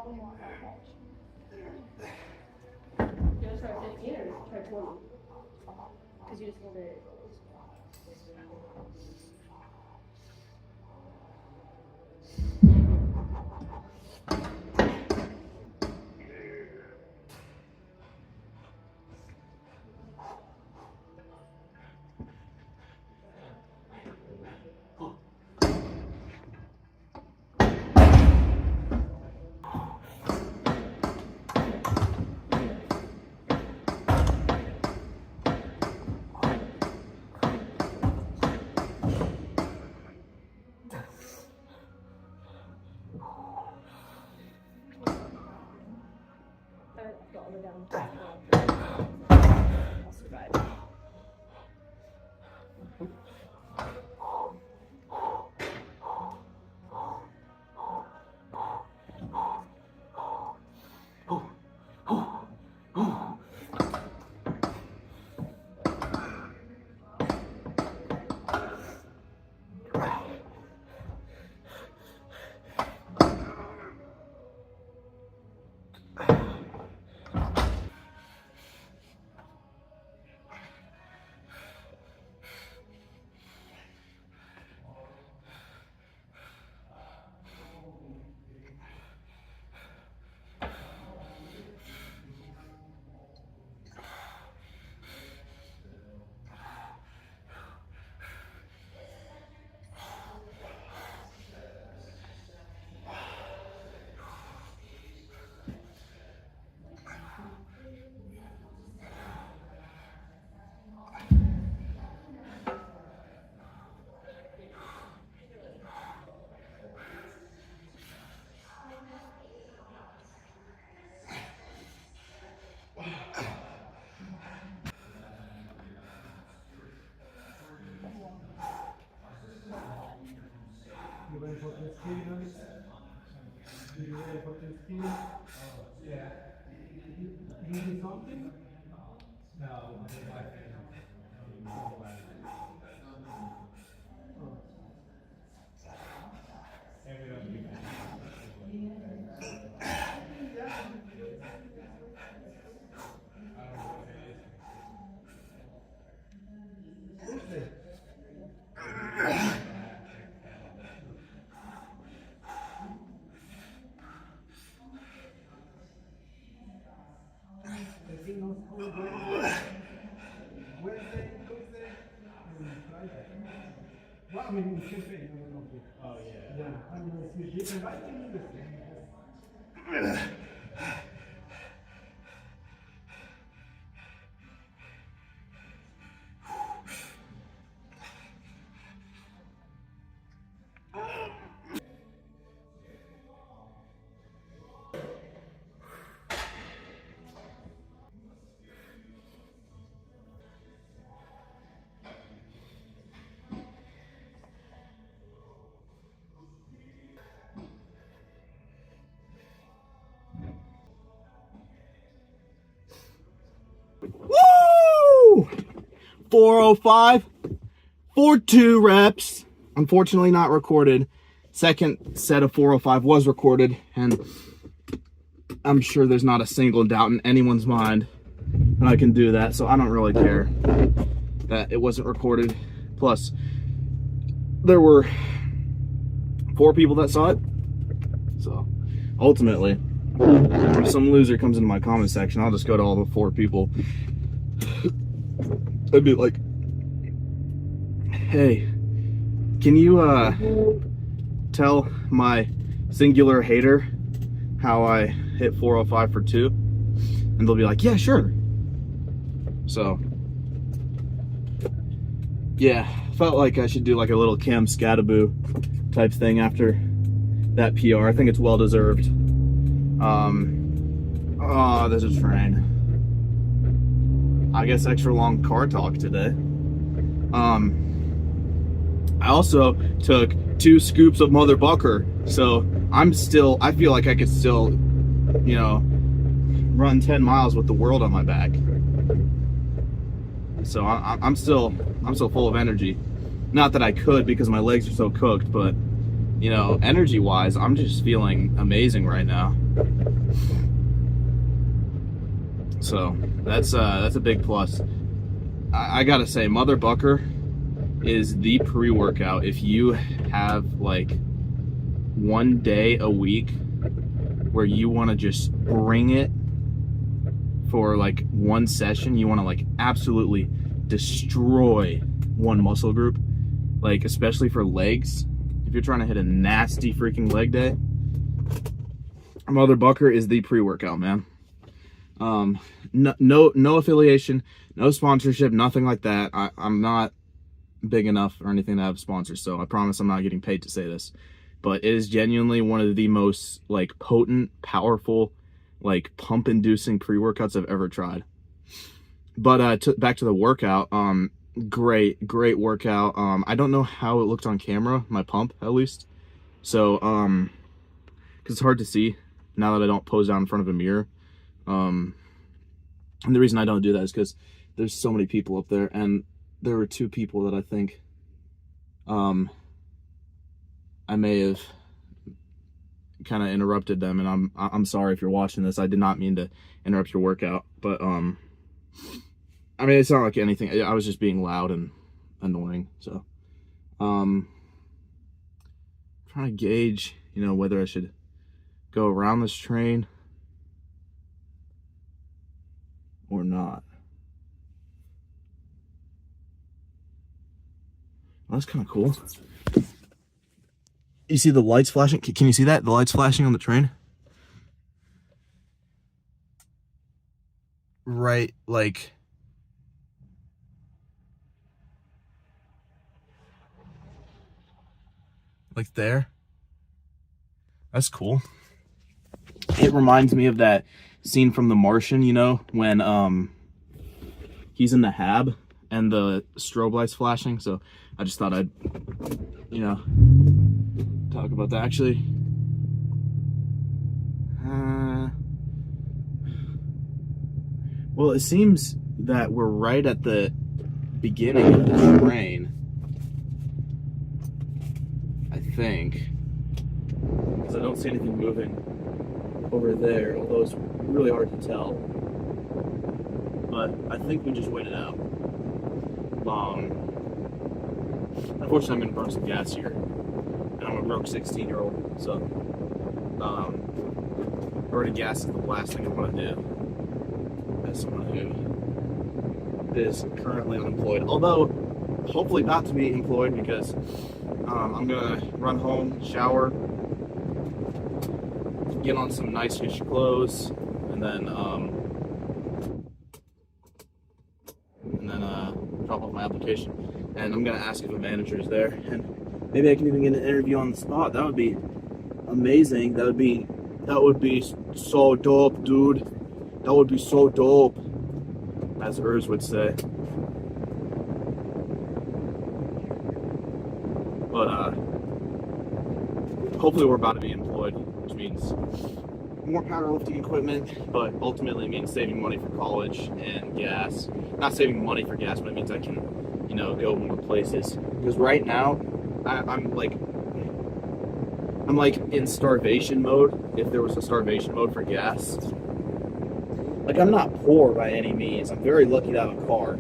You want to try 15 or try 20? Because you just hold it. Go all the way down. I'll survive. You ready for the ski, guys? You ready for the ski? Yeah. You need something? No, I think my Wednesday, Thursday, and Friday. Well, I mean, you should pay. Oh, yeah. Yeah, I mean, it's different. I think it's the same. Woo! 405, 4-2 reps. Unfortunately not recorded. Second set of 405 was recorded, and I'm sure there's not a single doubt in anyone's mind that I can do that, so I don't really care that it wasn't recorded. Plus, there were 4 people that saw it, so ultimately, if some loser comes into my comment section, I'll just go to all the 4 people. I'd be like, hey, can you tell my singular hater how I hit 405 for 2? And they'll be like, yeah, sure. So, yeah, felt like I should do like a little Cam Scataboo type thing after that PR. I think it's well deserved. Oh, this is rain. I guess extra long car talk today. I also took 2 scoops of Mother Bucker, so I feel like I could still, you know, run 10 miles with the world on my back. So I'm still full of energy. Not that I could because my legs are so cooked, but you know, energy wise, I'm just feeling amazing right now. So that's a big plus. I gotta say, Mother Bucker is the pre-workout if you have like one day a week where you want to just bring it for like one session. You want to like absolutely destroy one muscle group, like especially for legs. If you're trying to hit a nasty freaking leg day, Mother Bucker is the pre-workout, man. No affiliation, no sponsorship, nothing like that. I'm not big enough or anything to have sponsors, so I promise I'm not getting paid to say this. But it is genuinely one of the most like potent, powerful, like pump-inducing pre-workouts I've ever tried. But back to the workout. Great workout. I don't know how it looked on camera, my pump at least. So because it's hard to see now that I don't pose down in front of a mirror. And the reason I don't do that is because there's so many people up there, and there were two people that I think I may have kind of interrupted them, and I'm sorry if you're watching this. I did not mean to interrupt your workout, but I mean, it's not like anything. I was just being loud and annoying. So trying to gauge, you know, whether I should go around this train or not. Well, that's kind of cool. You see the lights flashing? Can you see that? The lights flashing on the train? Right, like there. That's cool. It reminds me of that scene from The Martian, you know, when he's in the hab and the strobe lights flashing. So I just thought I'd, you know, talk about that. Actually, well, it seems that we're right at the beginning of the train, I think, because I don't see anything moving over there, although it's really hard to tell. But I think we just wait it out. Unfortunately, I'm gonna burn some gas here, and I'm a broke 16-year-old, so burning gas is the last thing I want to do as someone who is currently unemployed. Although, hopefully not to be employed, because I'm gonna run home, shower, get on some nice-ish clothes, and then drop off my application. And I'm gonna ask if a manager is there, and maybe I can even get an interview on the spot. That would be amazing. That would be so dope, dude. That would be so dope, as Urs would say. But hopefully we're about to be employed, which means more powerlifting equipment, but ultimately means saving money for college and gas. Not saving money for gas, but it means I can, you know, go more places. Because right now, I'm like in starvation mode. If there was a starvation mode for gas, like I'm not poor by any means. I'm very lucky to have a car.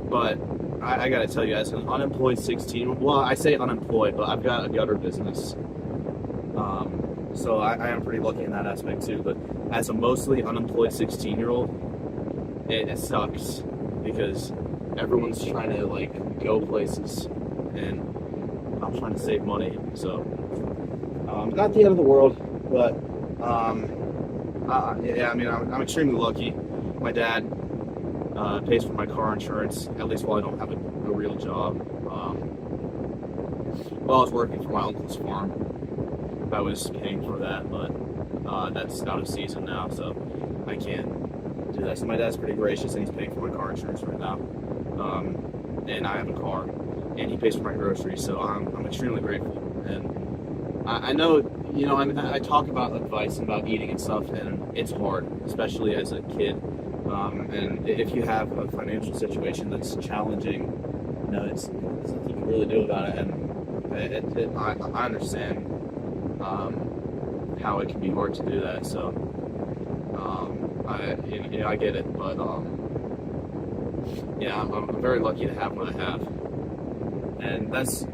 But I gotta tell you, as an unemployed 16, well, I say unemployed, but I've got a gutter business. So I am pretty lucky in that aspect too. But as a mostly unemployed 16-year-old, it sucks because everyone's trying to like go places, and I'm trying to save money. So not the end of the world, but yeah, I mean, I'm extremely lucky. My dad pays for my car insurance, at least while I don't have a real job. While I was working for my uncle's farm, I was paying for that, but that's out of season now, so I can't do that. So my dad's pretty gracious, and he's paying for my car insurance right now. And I have a car, and he pays for my groceries, so I'm extremely grateful. And I know, you know, I talk about advice and about eating and stuff, and it's hard, especially as a kid. And if you have a financial situation that's challenging, you know, it's nothing you can really do about it. And I understand. how it can be hard to do that. So I get it, but yeah, I'm very lucky to have what I have, and that's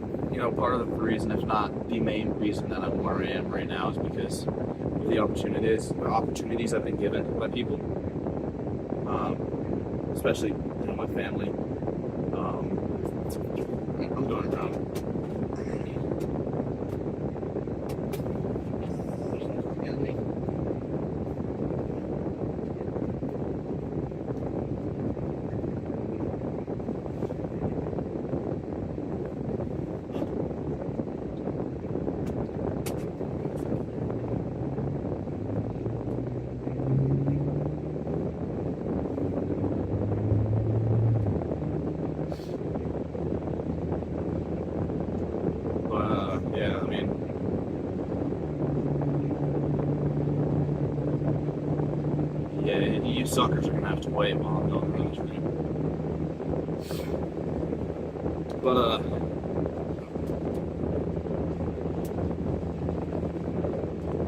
part of the reason, if not the main reason, that I'm where I am right now, is because of the opportunities I've been given by people, especially my family. I'm going around. Yeah, I mean, yeah, you suckers are gonna have to wait while I'm going around the street. But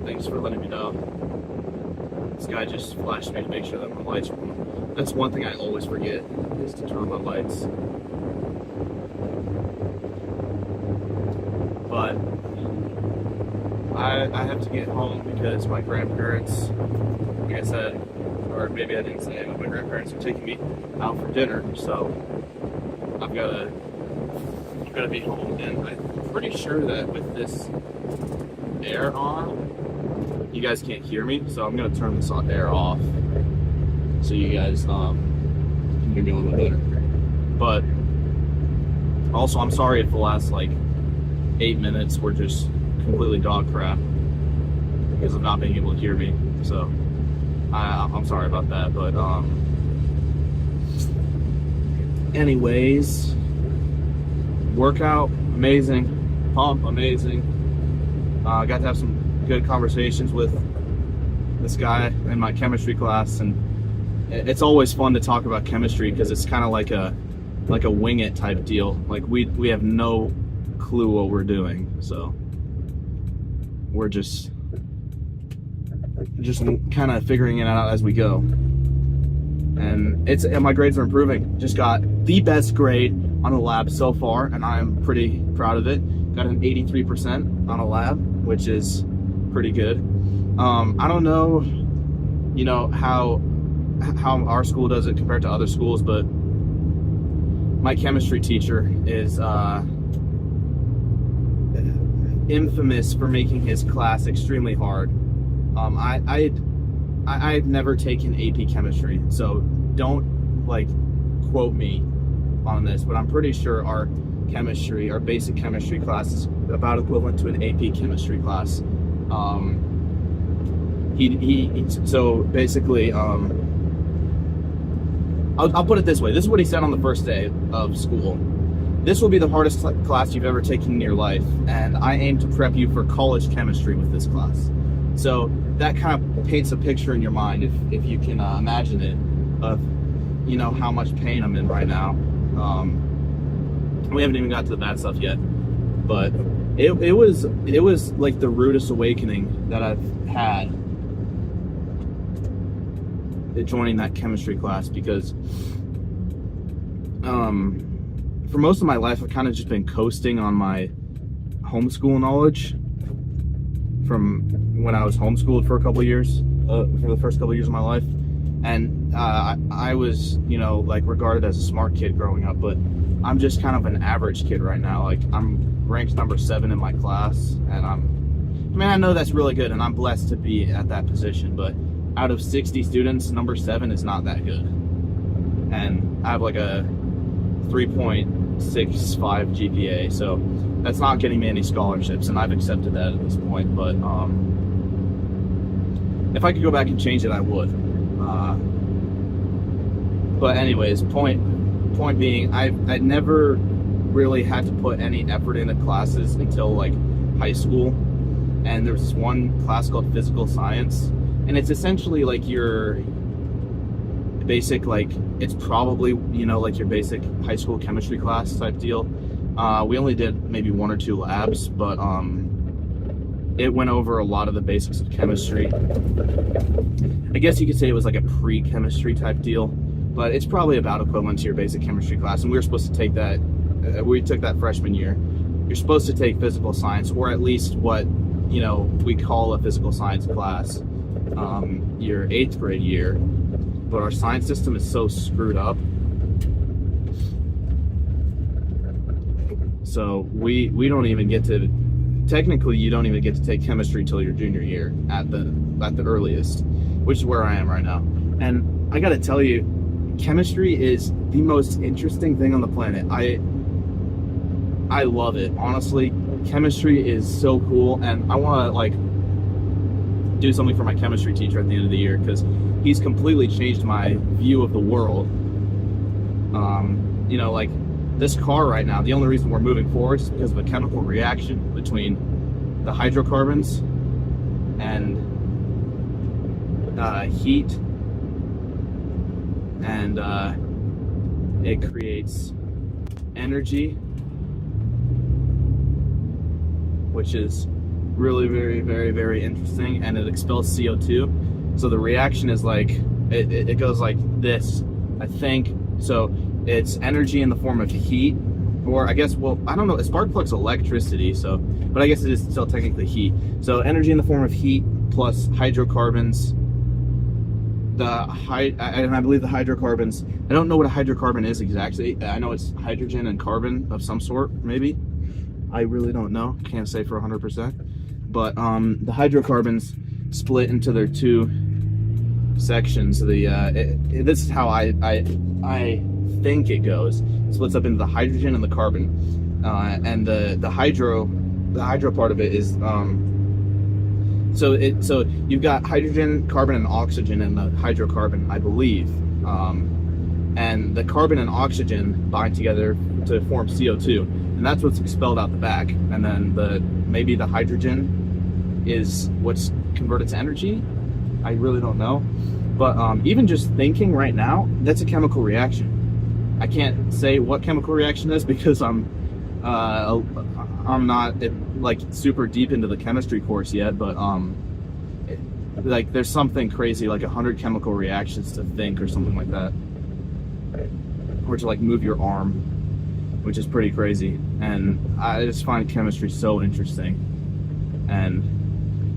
thanks for letting me know. This guy just flashed me to make sure that my lights were on. That's one thing I always forget, is to turn on my lights. But I have to get home because my grandparents, like I said, or maybe I didn't say it, but my grandparents are taking me out for dinner, so I've got to be home. And I'm pretty sure that with this air on, you guys can't hear me, so I'm gonna turn this air off so you guys can hear me a little bit better. But also, I'm sorry if the last 8 minutes were just completely dog crap because of not being able to hear me. So I'm sorry about that. But anyways, workout amazing, pump amazing. I got to have some good conversations with this guy in my chemistry class, and it's always fun to talk about chemistry because it's kind of like a wing it type deal. We have no clue what we're doing, so we're just kind of figuring it out as we go. And my grades are improving. Just got the best grade on a lab so far, and I'm pretty proud of it. Got an 83% on a lab, which is pretty good. I don't know, how our school does it compared to other schools, but my chemistry teacher is infamous for making his class extremely hard. I've never taken AP chemistry, so don't quote me on this, but I'm pretty sure our basic chemistry class is about equivalent to an AP chemistry class. So basically, I'll put it this way. This is what he said on the first day of school. This will be the hardest class you've ever taken in your life, and I aim to prep you for college chemistry with this class. So that kind of paints a picture in your mind, if you can imagine it, of how much pain I'm in right now. We haven't even got to the bad stuff yet, but it was like the rudest awakening that I've had joining that chemistry class, because for most of my life I've kind of just been coasting on my homeschool knowledge from when I was homeschooled for a couple years, for the first couple years of my life, and I was regarded as a smart kid growing up, but I'm just kind of an average kid right now. I'm ranked number 7 in my class, and I know that's really good, and I'm blessed to be at that position, but out of 60 students, number 7 is not that good. And I have a 3.65 GPA, so that's not getting me any scholarships, and I've accepted that at this point. But if I could go back and change it, I would. But anyways, point being, I'd never really had to put any effort into classes until high school, and there's this one class called physical science, and it's essentially your basic, it's probably your basic high school chemistry class type deal. We only did maybe 1 or 2 labs, but it went over a lot of the basics of chemistry. I guess you could say it was like a pre-chemistry type deal, but it's probably about equivalent to your basic chemistry class, and we were supposed to take that, we took that freshman year. You're supposed to take physical science, or at least what, you know, we call a physical science class, your 8th grade year, but our science system is so screwed up. So we don't even get to, technically you don't even get to take chemistry till your junior year at the earliest, which is where I am right now. And I gotta tell you, chemistry is the most interesting thing on the planet. I love it, honestly. Chemistry is so cool, and I want to like do something for my chemistry teacher at the end of the year, because he's completely changed my view of the world. You know, like this car right now, the only reason we're moving forward is because of a chemical reaction between the hydrocarbons and heat, and it creates energy, which is really very interesting, and it expels CO2. So the reaction is like, it goes like this, I think. So it's energy in the form of heat, or I guess, well, I don't know, a spark plug's electricity, so, but I guess it is still technically heat. So energy in the form of heat plus hydrocarbons. And I believe the hydrocarbons, I don't know what a hydrocarbon is exactly. I know it's hydrogen and carbon of some sort, maybe. I really don't know, can't say for 100%. But the hydrocarbons split into their two sections. This is how I think it goes. It splits up into the hydrogen and the carbon, and the hydro part of it is so you've got hydrogen, carbon, and oxygen in the hydrocarbon, I believe, and the carbon and oxygen bind together to form CO2, and that's what's expelled out the back, and then maybe the hydrogen is what's converted to energy. I really don't know, but even just thinking right now, that's a chemical reaction. I can't say what chemical reaction is because I'm not like super deep into the chemistry course yet, but like there's something crazy, like 100 chemical reactions to think or something like that, or to like move your arm, which is pretty crazy. And I just find chemistry so interesting, and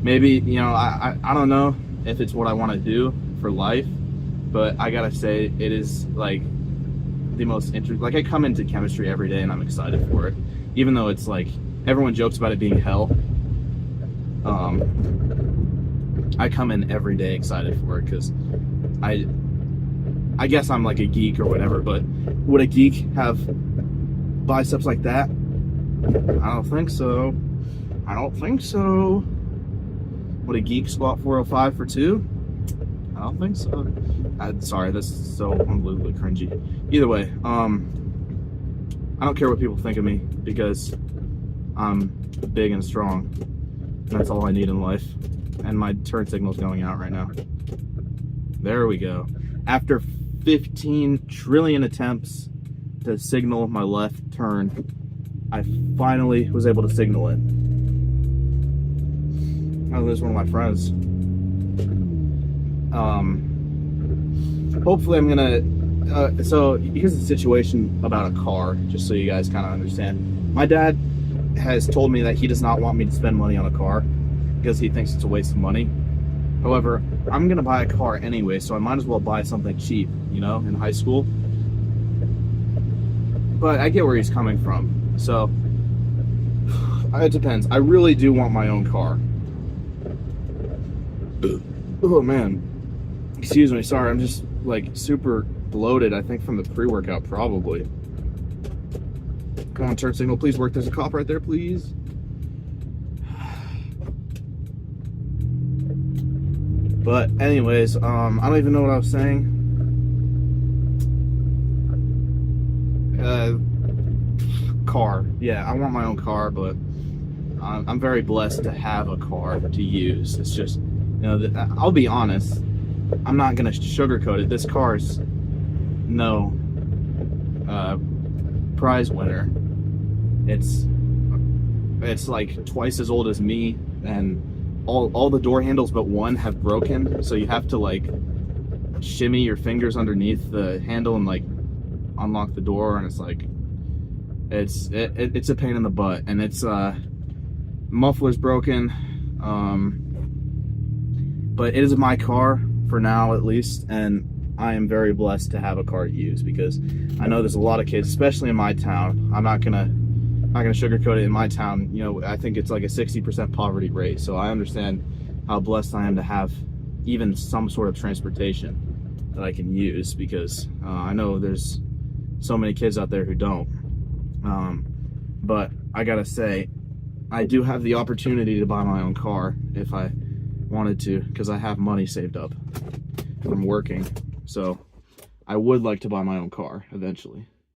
maybe, you know, I don't know if it's what I want to do for life, but I gotta say it is like the most interesting. Like I come into chemistry every day and I'm excited for it, even though it's like everyone jokes about it being hell. I come in every day excited for it because I guess I'm like a geek or whatever, but would a geek have biceps like that? I don't think so. I don't think so. Would a geek squat 405 for 2? I don't think so. Sorry, this is so unbelievably cringy. Either way, I don't care what people think of me because I'm big and strong. And that's all I need in life. And my turn signal's going out right now. There we go. After 15 trillion attempts to signal my left turn, I finally was able to signal it. Oh, there's one of my friends. Hopefully I'm gonna, so here's the situation about a car, just so you guys kind of understand. My dad has told me that he does not want me to spend money on a car because he thinks it's a waste of money. However, I'm gonna buy a car anyway, so I might as well buy something cheap, you know, in high school. But I get where he's coming from, so it depends. I really do want my own car. Oh man, excuse me, sorry, I'm just like super bloated, I think from the pre-workout probably. Come on, turn signal, please work. There's a cop right there, please. But anyways, I don't even know what I was saying. Car, yeah, I want my own car, but I'm very blessed to have a car to use. It's just, you know, I'll be honest, I'm not gonna sugarcoat it. This car's no prize winner. It's like twice as old as me. and all the door handles but one have broken, so you have to like shimmy your fingers underneath the handle and like unlock the door, and it's like it's a pain in the butt, and it's muffler's broken, but it is my car for now at least, and I am very blessed to have a car to use, because I know there's a lot of kids, especially in my town. I'm not gonna sugarcoat it. In my town, you know, I think it's like a 60% poverty rate, so I understand how blessed I am to have even some sort of transportation that I can use, because I know there's so many kids out there who don't. But I gotta say, I do have the opportunity to buy my own car if I wanted to, because I have money saved up from working. So I would like to buy my own car eventually.